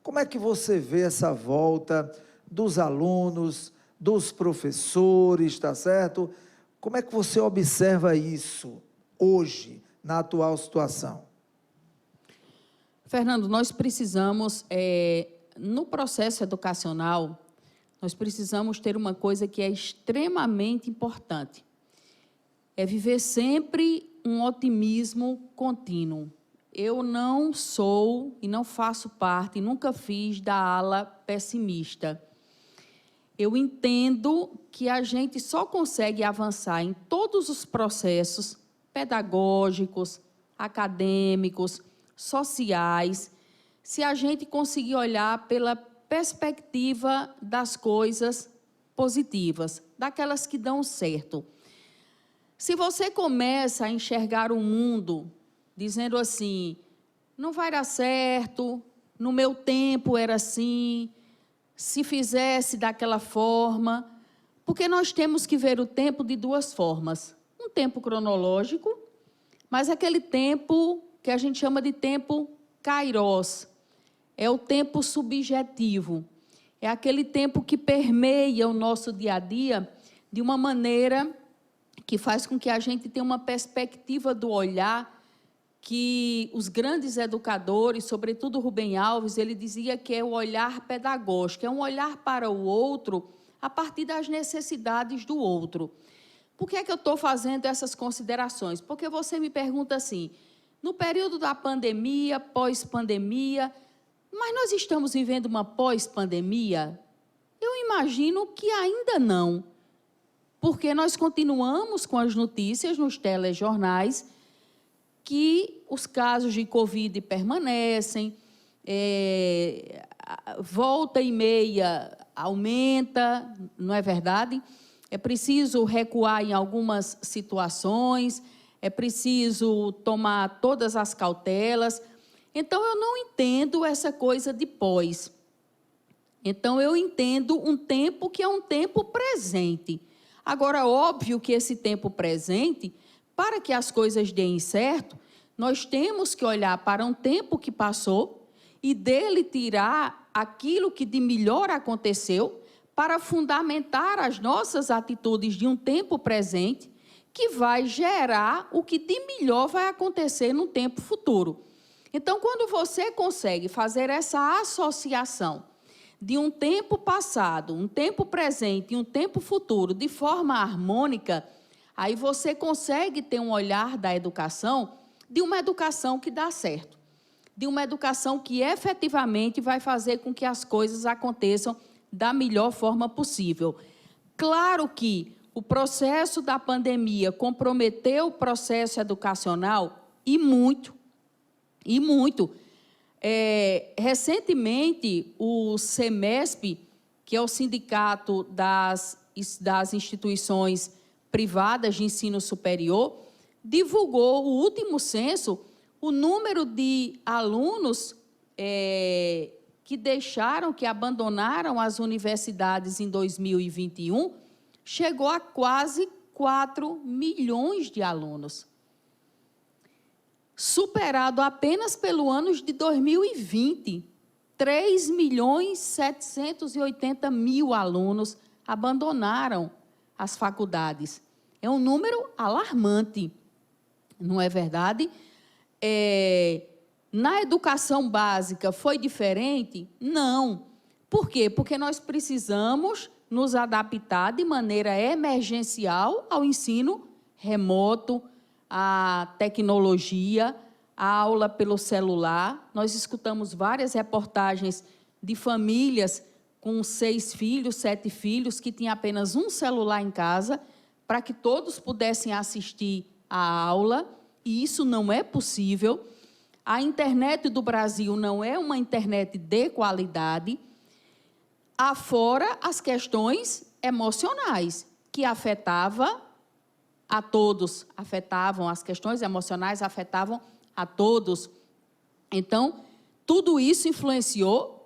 Como é que você vê essa volta dos alunos, dos professores, tá certo? Como é que você observa isso hoje, na atual situação? Fernando, nós precisamos, no processo educacional, nós precisamos ter uma coisa que é extremamente importante. É viver sempre um otimismo contínuo. Eu não sou e não faço parte, nunca fiz da ala pessimista. Eu entendo que a gente só consegue avançar em todos os processos pedagógicos, acadêmicos, sociais, se a gente conseguir olhar pela perspectiva das coisas positivas, daquelas que dão certo. Se você começa a enxergar o mundo dizendo assim, não vai dar certo, no meu tempo era assim, se fizesse daquela forma, porque nós temos que ver o tempo de duas formas. Um tempo cronológico, mas aquele tempo que a gente chama de tempo kairos, é o tempo subjetivo, é aquele tempo que permeia o nosso dia a dia de uma maneira que faz com que a gente tenha uma perspectiva do olhar que os grandes educadores, sobretudo Rubem Alves, ele dizia que é o olhar pedagógico, é um olhar para o outro a partir das necessidades do outro. Por que é que eu estou fazendo essas considerações? Porque você me pergunta assim, no período da pandemia, pós-pandemia, mas nós estamos vivendo uma pós-pandemia? Eu imagino que ainda não, porque nós continuamos com as notícias nos telejornais que os casos de Covid permanecem, volta e meia aumenta, não é verdade? É preciso recuar em algumas situações, é preciso tomar todas as cautelas. Então, eu não entendo essa coisa de pós. Então, eu entendo um tempo que é um tempo presente. Agora, óbvio que esse tempo presente, para que as coisas deem certo, nós temos que olhar para um tempo que passou e dele tirar aquilo que de melhor aconteceu para fundamentar as nossas atitudes de um tempo presente que vai gerar o que de melhor vai acontecer no tempo futuro. Então, quando você consegue fazer essa associação de um tempo passado, um tempo presente e um tempo futuro de forma harmônica, aí você consegue ter um olhar da educação, de uma educação que dá certo, de uma educação que efetivamente vai fazer com que as coisas aconteçam da melhor forma possível. Claro que o processo da pandemia comprometeu o processo educacional e muito, e muito. Recentemente, o SEMESP, que é o Sindicato das Instituições Privadas de Ensino Superior, divulgou o último censo, o número de alunos que deixaram, que abandonaram as universidades em 2021, chegou a quase 4 milhões de alunos. Superado apenas pelo ano de 2020, 3.780.000 alunos abandonaram as faculdades. É um número alarmante, não é verdade? Na educação básica foi diferente? Não. Por quê? Porque nós precisamos nos adaptar de maneira emergencial ao ensino remoto, à tecnologia, à aula pelo celular. Nós escutamos várias reportagens de famílias com 6 filhos, 7 filhos, que tinham apenas um celular em casa, para que todos pudessem assistir à aula, e isso não é possível. A internet do Brasil não é uma internet de qualidade, afora as questões emocionais, que afetavam a todos, as questões emocionais afetavam a todos. Então, tudo isso influenciou,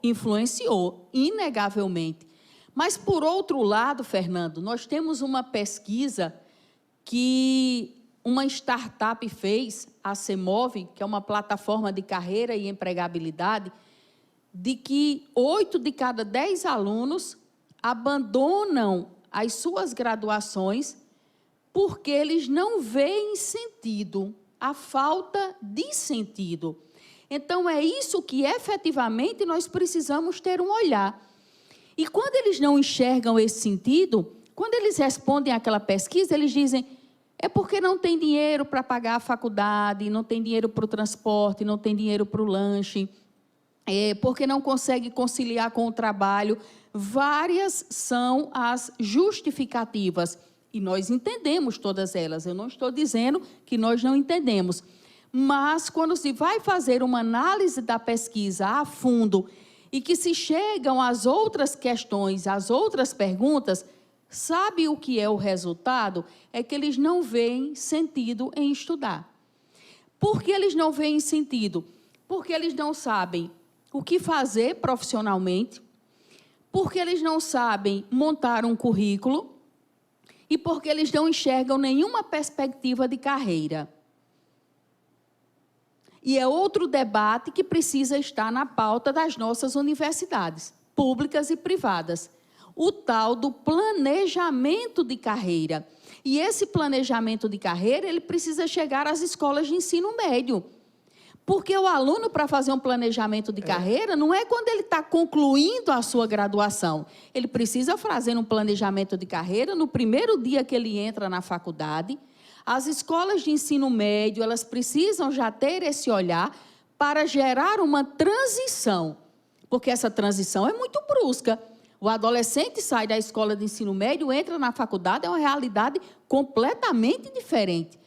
inegavelmente. Mas, por outro lado, Fernando, nós temos uma pesquisa que uma startup fez, a Semove, que é uma plataforma de carreira e empregabilidade, de que 8 de cada 10 alunos abandonam as suas graduações porque eles não veem sentido, a falta de sentido. Então, é isso que efetivamente nós precisamos ter um olhar. E quando eles não enxergam esse sentido, quando eles respondem àquela pesquisa, eles dizem, é porque não tem dinheiro para pagar a faculdade, não tem dinheiro para o transporte, não tem dinheiro para o lanche, porque não consegue conciliar com o trabalho. Várias são as justificativas, e nós entendemos todas elas. Eu não estou dizendo que nós não entendemos, mas quando se vai fazer uma análise da pesquisa a fundo e que se chegam às outras questões, às outras perguntas, sabe o que é o resultado? É que eles não veem sentido em estudar. Por que eles não veem sentido? Porque eles não sabem o que fazer profissionalmente, porque eles não sabem montar um currículo e porque eles não enxergam nenhuma perspectiva de carreira. E é outro debate que precisa estar na pauta das nossas universidades, públicas e privadas. O tal do planejamento de carreira. E esse planejamento de carreira, ele precisa chegar às escolas de ensino médio. Porque o aluno, para fazer um planejamento de carreira, não é quando ele está concluindo a sua graduação. Ele precisa fazer um planejamento de carreira no primeiro dia que ele entra na faculdade. As escolas de ensino médio, elas precisam já ter esse olhar para gerar uma transição. Porque essa transição é muito brusca. O adolescente sai da escola de ensino médio, entra na faculdade, é uma realidade completamente diferente.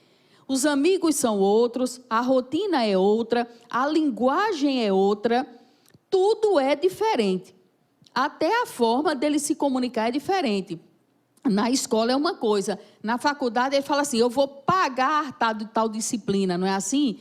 Os amigos são outros, a rotina é outra, a linguagem é outra, tudo é diferente. Até a forma dele se comunicar é diferente. Na escola é uma coisa, na faculdade ele fala assim, eu vou pagar tal disciplina, não é assim?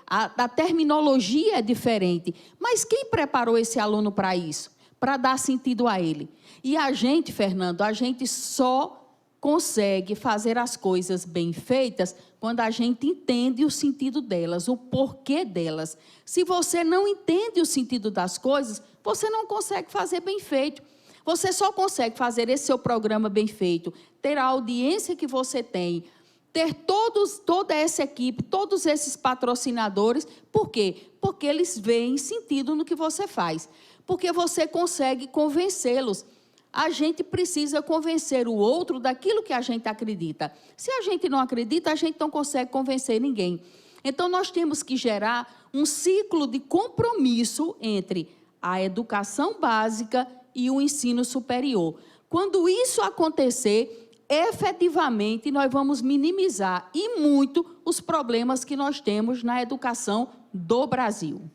A terminologia é diferente. Mas quem preparou esse aluno para isso? Para dar sentido a ele. E a gente, Fernando, a gente só consegue fazer as coisas bem feitas quando a gente entende o sentido delas, o porquê delas. Se você não entende o sentido das coisas, você não consegue fazer bem feito. Você só consegue fazer esse seu programa bem feito, ter a audiência que você tem, ter toda essa equipe, todos esses patrocinadores. Por quê? Porque eles veem sentido no que você faz. Porque você consegue convencê-los. A gente precisa convencer o outro daquilo que a gente acredita. Se a gente não acredita, a gente não consegue convencer ninguém. Então, nós temos que gerar um ciclo de compromisso entre a educação básica e o ensino superior. Quando isso acontecer, efetivamente, nós vamos minimizar e muito os problemas que nós temos na educação do Brasil.